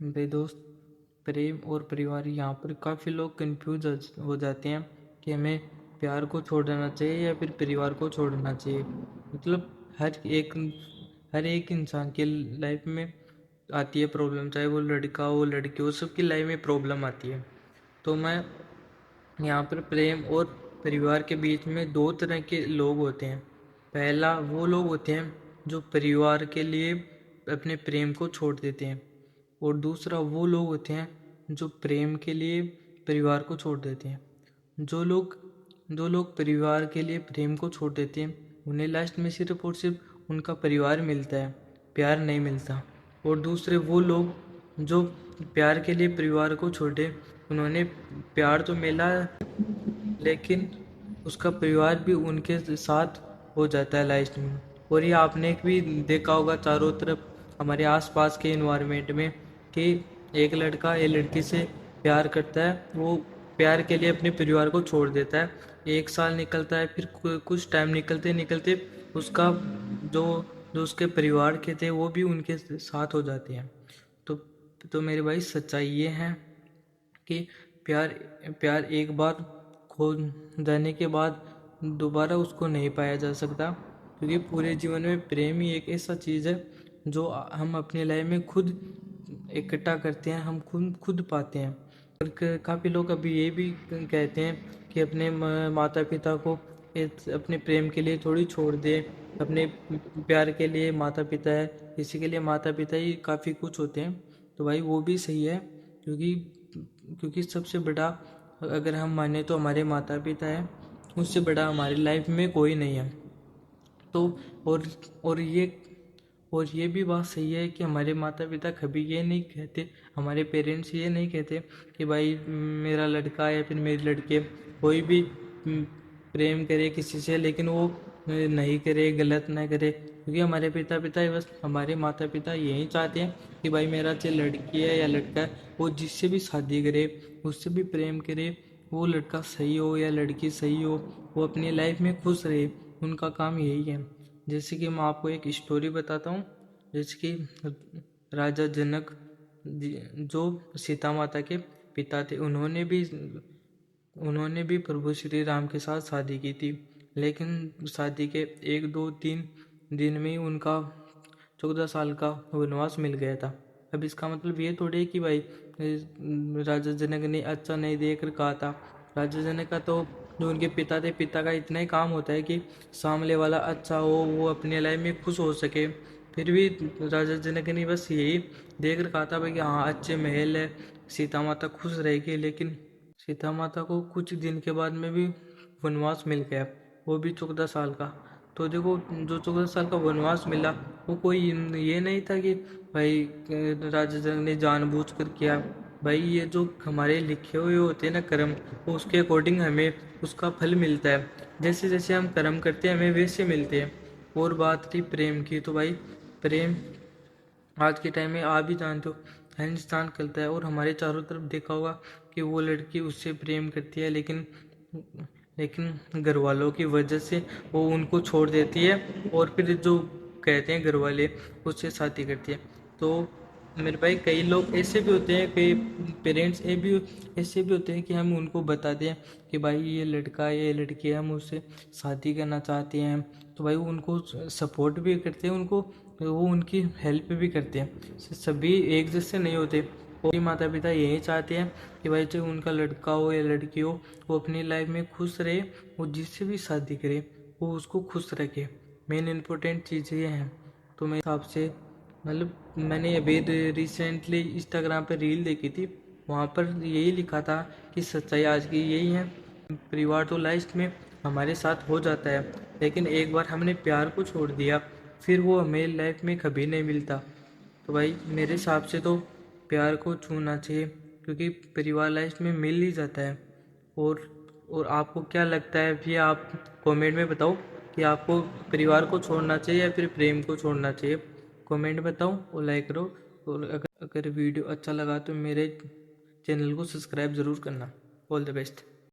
मेरे दोस्त, प्रेम और परिवार यहाँ पर काफ़ी लोग कंफ्यूज हो जाते हैं कि हमें प्यार को छोड़ देना चाहिए या फिर परिवार को छोड़ना चाहिए। मतलब हर एक इंसान के लाइफ में आती है प्रॉब्लम, चाहे वो लड़का हो लड़की हो, सबकी लाइफ में प्रॉब्लम आती है। तो मैं यहाँ पर प्रेम और परिवार के बीच में दो तरह के लोग होते हैं। पहला वो लोग होते हैं जो परिवार के लिए अपने प्रेम को छोड़ देते हैं, और दूसरा वो लोग होते हैं जो प्रेम के लिए परिवार को छोड़ देते हैं। जो लोग परिवार के लिए प्रेम को छोड़ देते हैं, उन्हें लास्ट में सिर्फ और सिर्फ उनका परिवार मिलता है, प्यार नहीं मिलता। और दूसरे वो लोग जो प्यार के लिए परिवार को छोड़े, उन्होंने प्यार तो मिला लेकिन उसका परिवार भी उनके साथ हो जाता है लास्ट में। और ये आपने भी देखा होगा चारों तरफ हमारे आसपास के इन्वायरमेंट में कि एक लड़का एक लड़की से प्यार करता है, वो प्यार के लिए अपने परिवार को छोड़ देता है। 1 साल निकलता है, फिर कुछ टाइम निकलते निकलते उसका जो जो उसके परिवार के थे वो भी उनके साथ हो जाते हैं। तो तो मेरे भाई, सच्चाई ये है कि प्यार प्यार एक बार खो जाने के बाद दोबारा उसको नहीं पाया जा सकता, क्योंकि पूरे जीवन में प्रेम ही एक ऐसा चीज़ है जो हम अपने लाइफ में खुद इकट्ठा करते हैं, हम खुद पाते हैं। और काफ़ी लोग अभी ये भी कहते हैं कि अपने माता पिता को अपने प्रेम के लिए थोड़ी छोड़ दे। अपने प्यार के लिए माता पिता है, किसी के लिए माता पिता ही काफ़ी कुछ होते हैं। तो भाई वो भी सही है, क्योंकि क्योंकि सबसे बड़ा अगर हम माने तो हमारे माता पिता है, उससे बड़ा हमारी लाइफ में कोई नहीं है। तो और और ये और ये भी बात सही है कि हमारे माता पिता कभी ये नहीं कहते, हमारे पेरेंट्स ये नहीं कहते कि भाई मेरा लड़का या फिर मेरी लड़के कोई भी प्रेम करे किसी से, लेकिन वो नहीं करे, गलत ना करे। क्योंकि हमारे पिता बस हमारे माता पिता यही चाहते हैं कि भाई मेरा चाहे लड़की है या लड़का है, वो जिससे भी शादी करे, उससे भी प्रेम करे, वो लड़का सही हो या लड़की सही हो, वो अपनी लाइफ में खुश रहे। उनका काम यही है। जैसे कि मैं आपको एक स्टोरी बताता हूँ। जैसे कि राजा जनक जो सीता माता के पिता थे, उन्होंने भी प्रभु श्री राम के साथ शादी की थी, लेकिन शादी के 1 2 3 दिन में ही उनका 14 साल का वनवास मिल गया था। अब इसका मतलब ये थोड़ी है कि भाई राजा जनक ने अच्छा नहीं देकर कहा था। राजा जनक का तो जो उनके पिता थे, पिता का इतना ही काम होता है कि सामने वाला अच्छा हो, वो अपने लाइफ में खुश हो सके। फिर भी राजा जनक ने बस यही देकर कहा था भाई कि हाँ अच्छे महल है, सीता माता खुश रहेगी। लेकिन सीता माता को कुछ दिन के बाद में भी वनवास मिल गया, वो भी 14 साल का। तो देखो, जो 14 साल का वनवास मिला, वो कोई ये नहीं था कि भाई राजा जनक ने जानबूझकर किया। भाई ये जो हमारे लिखे हुए होते हैं ना कर्म, वो उसके अकॉर्डिंग हमें उसका फल मिलता है। जैसे जैसे हम कर्म करते हैं हमें वैसे मिलते हैं। और बात थी प्रेम की, तो भाई प्रेम आज के टाइम में आप भी जानते हो हर इंसान करता है। और हमारे चारों तरफ देखा होगा कि वो लड़की उससे प्रेम करती है, लेकिन घर वालों की वजह से वो उनको छोड़ देती है, और फिर जो कहते हैं घर वाले, उससे शादी करती है। तो मेरे भाई, कई लोग ऐसे भी होते हैं, कई पेरेंट्स ऐसे भी होते हैं कि हम उनको बता दें कि भाई ये लड़का ये लड़की है, हम उससे शादी करना चाहते हैं। तो भाई वो उनको सपोर्ट भी करते हैं, उनको वो उनकी हेल्प भी करते हैं। सभी एक जैसे नहीं होते। और माता पिता यही चाहते हैं कि भाई चाहे उनका लड़का हो या लड़की हो, वो अपनी लाइफ में खुश रहे, वो जिससे भी शादी करे वो उसको खुश रखे। मेन इम्पोर्टेंट चीज़ ये है। तो मेरे हिसाब से, मतलब मैंने अभी रिसेंटली इंस्टाग्राम पर रील देखी थी, वहाँ पर यही लिखा था कि सच्चाई आज की यही है, परिवार तो लास्ट में हमारे साथ हो जाता है, लेकिन एक बार हमने प्यार को छोड़ दिया, फिर वो हमें लाइफ में कभी नहीं मिलता। तो भाई मेरे हिसाब से तो प्यार को छूना चाहिए, क्योंकि परिवार लाइफ में मिल ही जाता है। और और आपको क्या लगता है, फिर आप कमेंट में बताओ कि आपको परिवार को छोड़ना चाहिए या फिर प्रेम को छोड़ना चाहिए। कमेंट बताओ और लाइक करो। और अगर वीडियो अच्छा लगा तो मेरे चैनल को सब्सक्राइब ज़रूर करना। All the best.